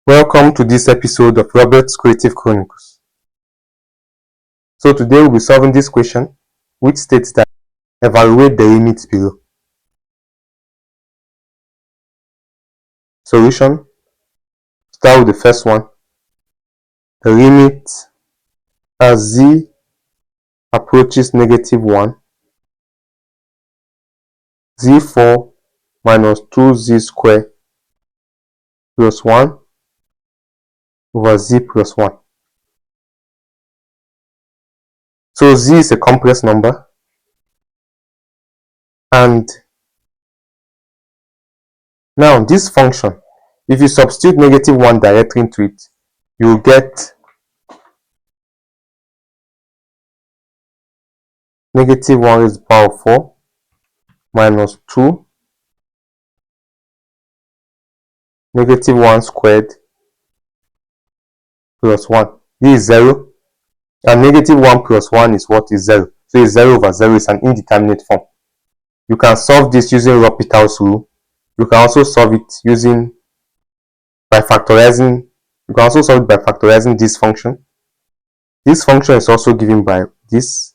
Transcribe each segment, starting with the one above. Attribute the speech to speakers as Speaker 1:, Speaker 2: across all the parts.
Speaker 1: Welcome to this episode of Robert's Creative Chronicles. So today we'll be solving this question, which states that evaluate the limits below. Solution. Start with the first one. The limit as z approaches -1, z4 minus 2z squared plus 1 over z plus 1. So z is a complex number, and now this function, if you substitute -1 directly into it, you will get -1 raised to the power of 4 minus 2 -1 squared plus 1. This is 0, and -1 plus 1 is what? Is 0. So it's 0 over 0 is an indeterminate form. You can solve this using L'Hopital's rule. You can also solve it by factorizing. You can also solve it by factorizing this function. This function is also given by this.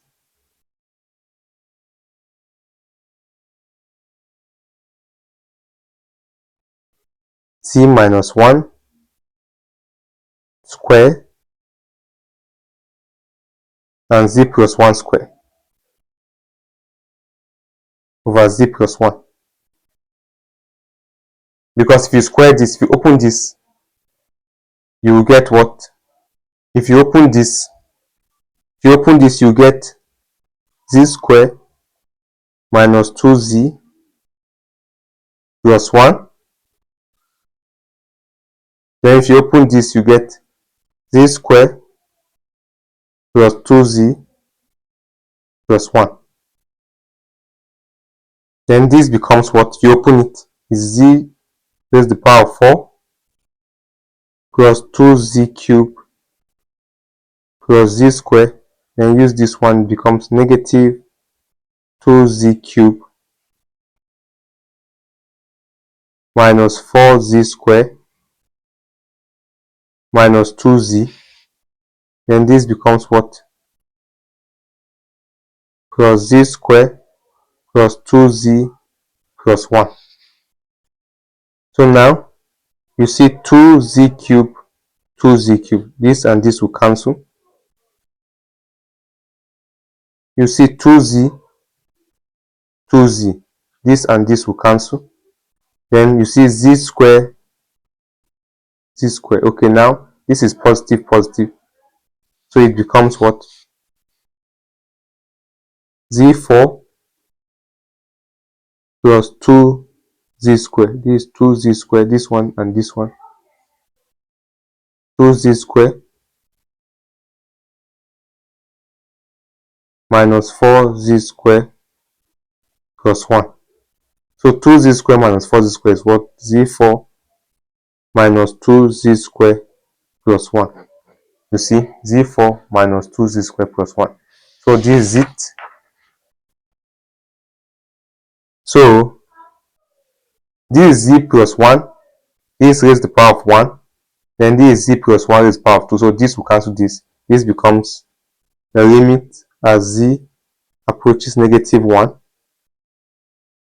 Speaker 1: Z minus 1 square and z plus 1 square over z plus 1. Because if you square this, if you open this, you will get what? If you open this, you get z square minus 2z plus 1. Then if you open this, you get z square plus 2z plus 1. Then this becomes what? You open it, is z raised to the power of 4 plus 2z cubed plus z square. Then use this one, it becomes negative 2z cubed minus 4z square minus 2z. Then this becomes what? Plus z square plus 2z plus 1. So now you see 2z cubed, 2z cubed. This and this will cancel. You see 2z, 2z. This and this will cancel. Then you see z square, z square. Okay, now this is positive, positive. So it becomes what? Z4 plus 2z square. This is 2z square, this one and this one. 2z square minus 4z square plus 1. So 2z square minus 4z square is what? Z4 minus 2z square plus 1. You see, z4 minus 2z square plus 1. So this is it. So this is z plus 1. This raised to the power of 1. Then this is z plus 1 raised to the power of 2. So this will cancel this. This becomes the limit as z approaches -1.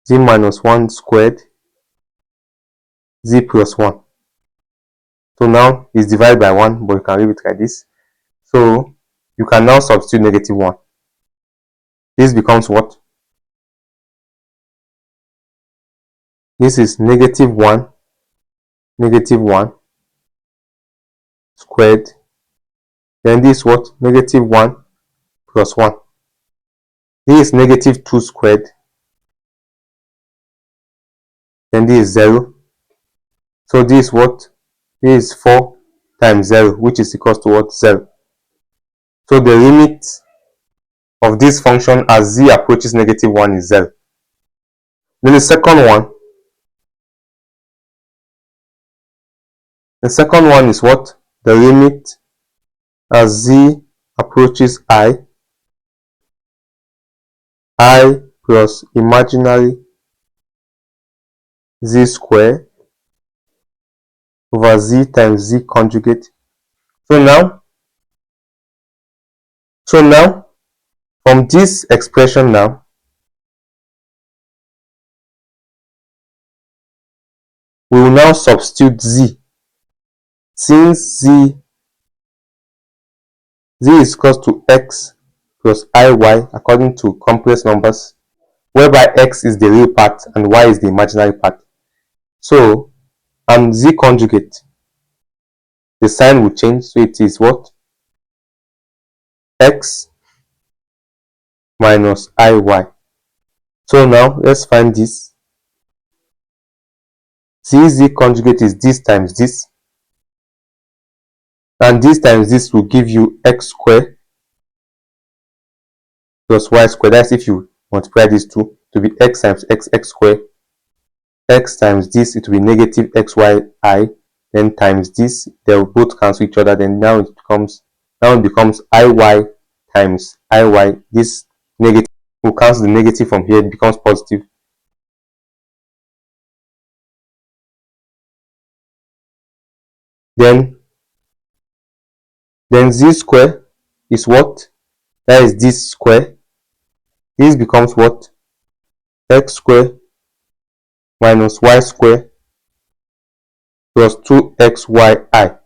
Speaker 1: Z minus 1 squared z plus 1. So now it's divided by 1, but you can leave it like this. So you can now substitute -1. This becomes what? This is -1 squared. Then this is what? -1 plus 1. This is -2 squared. Then this is 0. So this is what? This is 4 times 0, which is equal to what? 0. So the limit of this function as z approaches -1 is 0. Then the second one is what? The limit as z approaches I plus imaginary z square over z times z conjugate. So now from this expression now, we will now substitute z. Since z is equal to x plus iy according to complex numbers, whereby x is the real part and y is the imaginary part. So, and z conjugate, the sign will change, so it is what? X minus iy. So now let's find this. Z conjugate is this times this, and this times this will give you x squared plus y squared. That's if you multiply these two to be x times x squared. X times this, it will be negative xyi, then times this, they will both cancel each other. Then now it becomes iy times iy. This negative will cancel the negative from here, it becomes positive. Then z square is what? That is this square. This becomes what? X square minus y square plus 2xyi.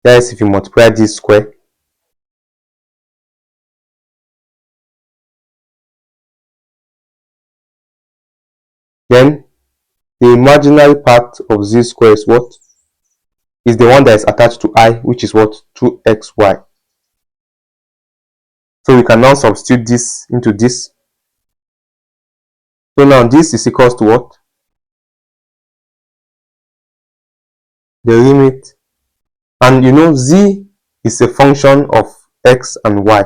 Speaker 1: That is if you multiply this square. Then the imaginary part of z square is what? Is the one that is attached to I, which is what? 2xy. So we can now substitute this into this. So now this is equals to what? The limit. And you know, z is a function of x and y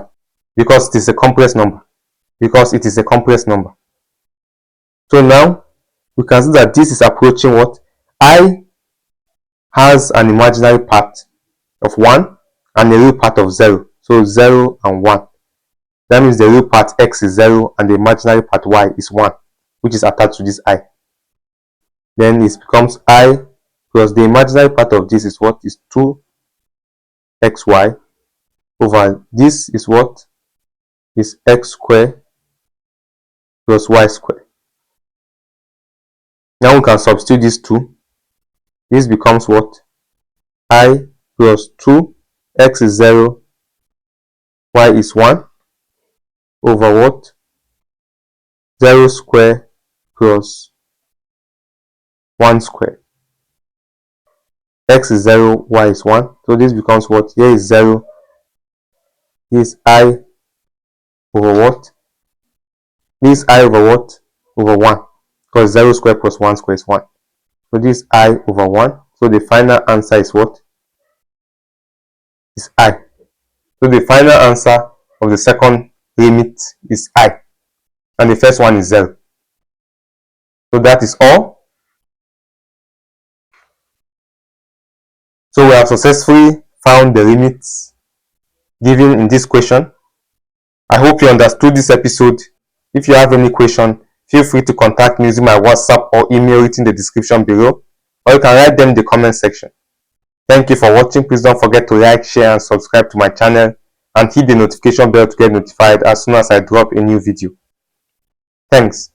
Speaker 1: because it is a complex number. So now we can see that this is approaching what? I has an imaginary part of 1 and a real part of 0. So 0 and 1. That means the real part x is 0 and the imaginary part y is 1, which is attached to this I. Then it becomes I plus the imaginary part of this is what? Is 2xy over this is what? Is x squared plus y squared. Now we can substitute these two. This becomes what? I plus 2, x is 0, y is 1 over what? 0 squared plus 1 squared. X is 0, y is 1. So this becomes what? Here is 0. This is I over what? This is I over what? Over 1. Because 0 squared plus 1 squared is 1. So this is I over 1. So the final answer is what? Is I. So the final answer of the second limit is I. And the first one is 0. So that is all. So we have successfully found the limits given in this question. I hope you understood this episode. If you have any question, feel free to contact me using my WhatsApp or email it in the description below, or you can write them in the comment section. Thank you for watching. Please don't forget to like, share and subscribe to my channel and hit the notification bell to get notified as soon as I drop a new video. Thanks.